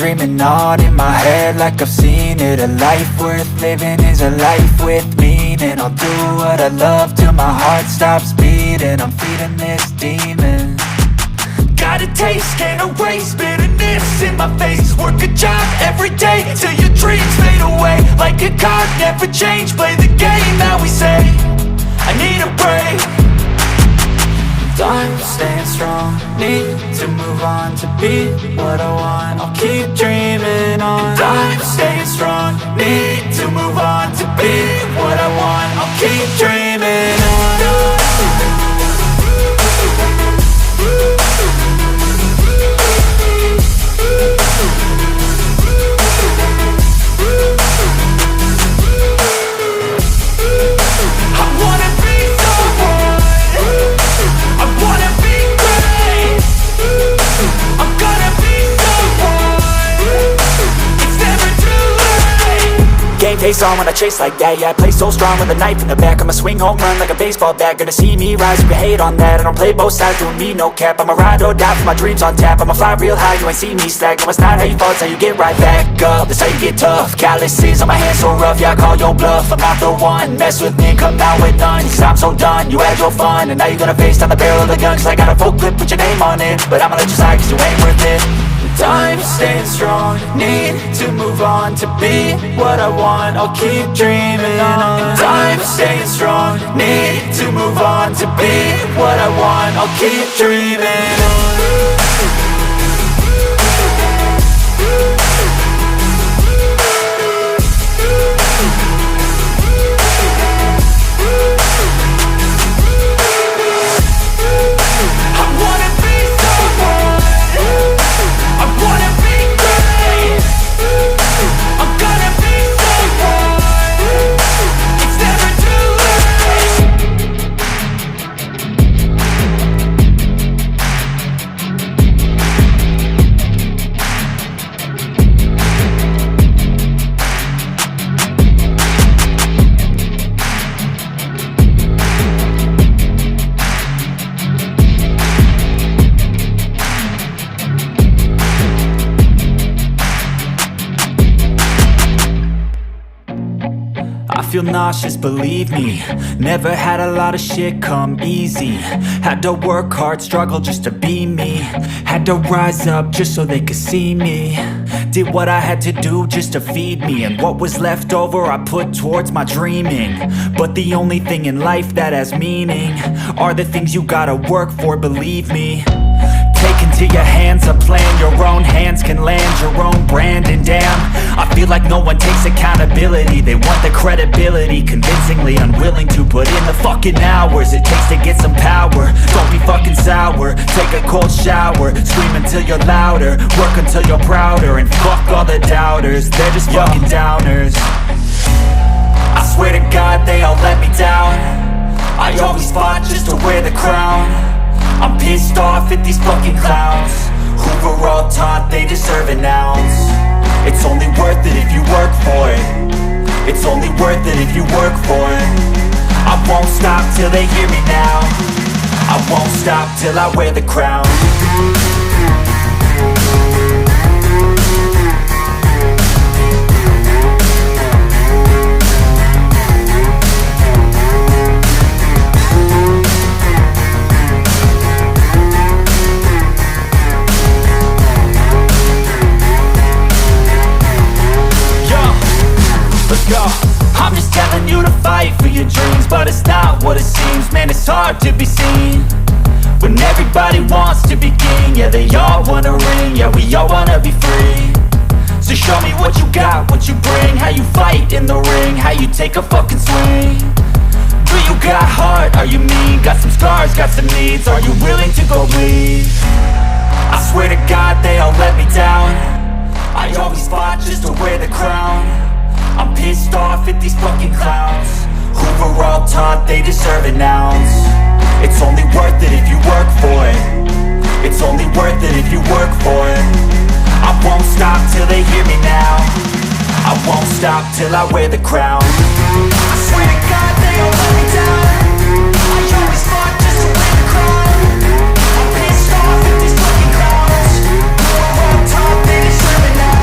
dreaming on in my head like I've seen it. A life worth living is a life with meaning. I'll do what I love till my heart stops beating. I'm feeding this demon. Got a taste, can't erase bitterness in my face. Work a job every day till your dreams fade away. Like a card, never change, play the game that we say. I need a break. I'm staying strong, need to move on to be what I want. I'll keep dreaming on. I'm staying strong, need to move on to be what I want. I'll keep dreaming on. Face on when I chase like that. Yeah, I play so strong with a knife in the back. I'ma swing home run like a baseball bat. Gonna see me rise, you can hate on that. I don't play both sides, doing me no cap. I'ma ride or die for my dreams on tap. I'ma fly real high, you ain't see me slack. No, it's not how you fall, it's how you get right back up. That's how you get tough. Calluses on my hands so rough, yeah, I call your bluff. I'm not the one, mess with me and come out with none. Cause I'm so done, you had your fun. And now you're gonna face down the barrel of the gun. Cause I got a full clip, put your name on it. But I'ma let you slide cause you ain't worth it. I'm staying strong, need to move on to be what I want. I'll keep dreaming on. I'm staying strong, need to move on to be what I want. I'll keep dreaming on. Feel nauseous, believe me. Never had a lot of shit come easy. Had to work hard, struggle just to be me. Had to rise up just so they could see me. Did what I had to do just to feed me. And what was left over I put towards my dreaming. But the only thing in life that has meaning are the things you gotta work for, believe me. Take into your hands a plan, your own hands can land your own brand. And damn, I feel like no one takes accountability. They want the credibility, convincingly unwilling to put in the fucking hours it takes to get some power. Don't be fucking sour, take a cold shower. Scream until you're louder, work until you're prouder. And fuck all the doubters, they're just fucking downers. I swear to God they all let me down. I always fought just to wear the crown. I'm pissed off at these fucking clowns who were all taught they deserve an ounce. It's only worth it if you work for it. It's only worth it if you work for it. I won't stop till they hear me now. I won't stop till I wear the crown. I'm just telling you to fight for your dreams, but it's not what it seems. Man, it's hard to be seen when everybody wants to be king. Yeah, they all wanna ring, yeah, we all wanna be free. So show me what you got, what you bring. How you fight in the ring, how you take a fucking swing. Do you got heart, are you mean? Got some scars, got some needs, are you willing to go bleed? I swear to God they all let me down. I always fought just to wear the crown. I'm pissed off at these fucking clowns who were all taught they deserve an ounce. It's only worth it if you work for it. It's only worth it if you work for it. I won't stop till they hear me now. I won't stop till I wear the crown. I swear to God they all let me down. I always fought just to wear the crown. I'm pissed off at these fucking clowns who were all taught they deserve an ounce.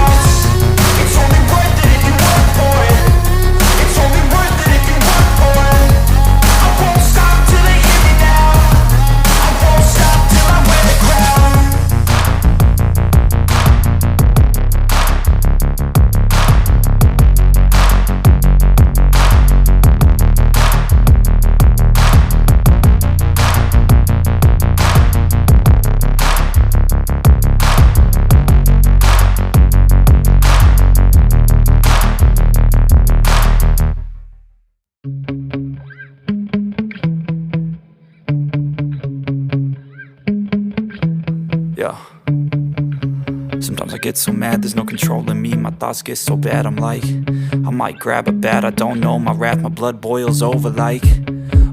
I get so mad, there's no controlling me. My thoughts get so bad, I'm like, I might grab a bat, I don't know. My wrath, my blood boils over like,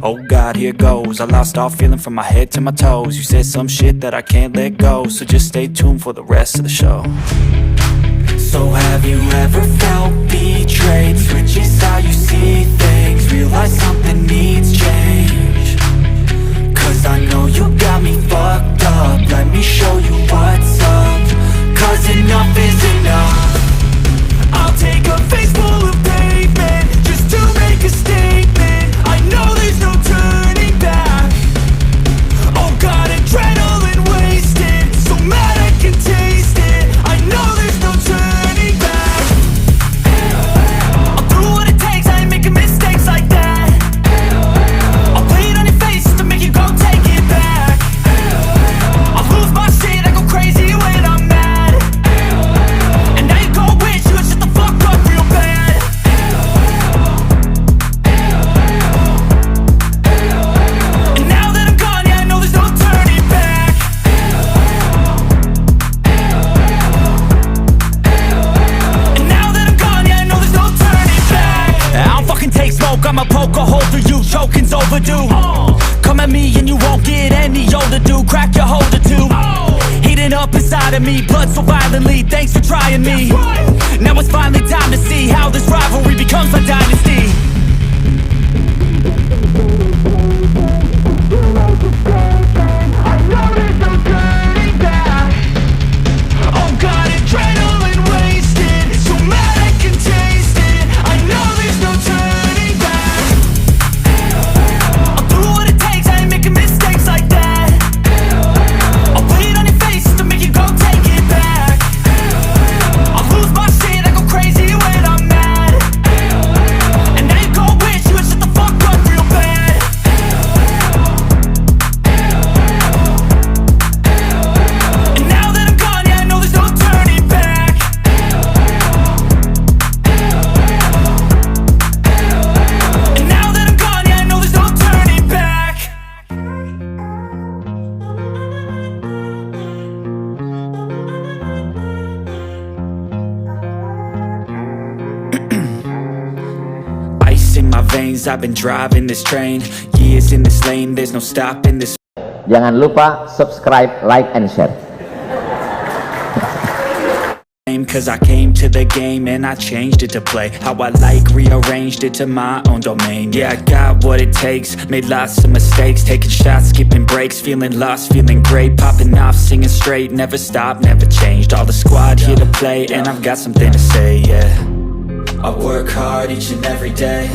oh God, here goes. I lost all feeling from my head to my toes. You said some shit that I can't let go, so just stay tuned for the rest of the show. So have you ever felt betrayed? Switches how you see things, realize something needs change. Cause I know you got me fucked up, let me show you what's up. Cause enough is enough. I'll take a face full of pavement just to make a statement. I know there's no turning back. Oh God, adrenaline wasted, so mad I can taste it. I know there's no turning back. I'll do what it takes, I ain't making mistakes like that. I'll play it on your face to make you go take it back. I'll lose my shit, I go crazy when I'm mad. And now you go wish you would shut the fuck up real bad. And now that I'm gone, yeah, I know there's no turning back. And now that I'm gone, yeah, I know there's no turning back. I don't fucking take smoke, I'ma poke a hole through you, choking's overdue. Come at me and you won't get any older, dude. Crack your holder too. Heating up inside of me, blood so violently. Thanks for trying me. Now it's finally time to see how this rivalry becomes a dynasty. I know there's no turning back. Oh God, adrenaline wasted, so mad I can taste it. I know there's no turning back. I'll do what it takes, I ain't making mistakes like that. I'll play it on your face to make you go take it back. I'll lose my shit, I go crazy when I'm mad. And now you go wish you would shut the fuck up real bad. And now that I'm gone, yeah, I know there's no turning back. And now that I'm gone, yeah, I know there's no turning back. Ice in my veins, I've been driving this train. Years in this lane, there's no stopping this. Jangan lupa subscribe, like, and share. Cause I came to the game and I changed it to play how I like, rearranged it to my own domain. Yeah, I got what it takes, made lots of mistakes, taking shots, skipping breaks, feeling lost, feeling great, popping off, singing straight, never stopped, never changed. All the squad here to play and I've got something to say, yeah. I work hard each and every day,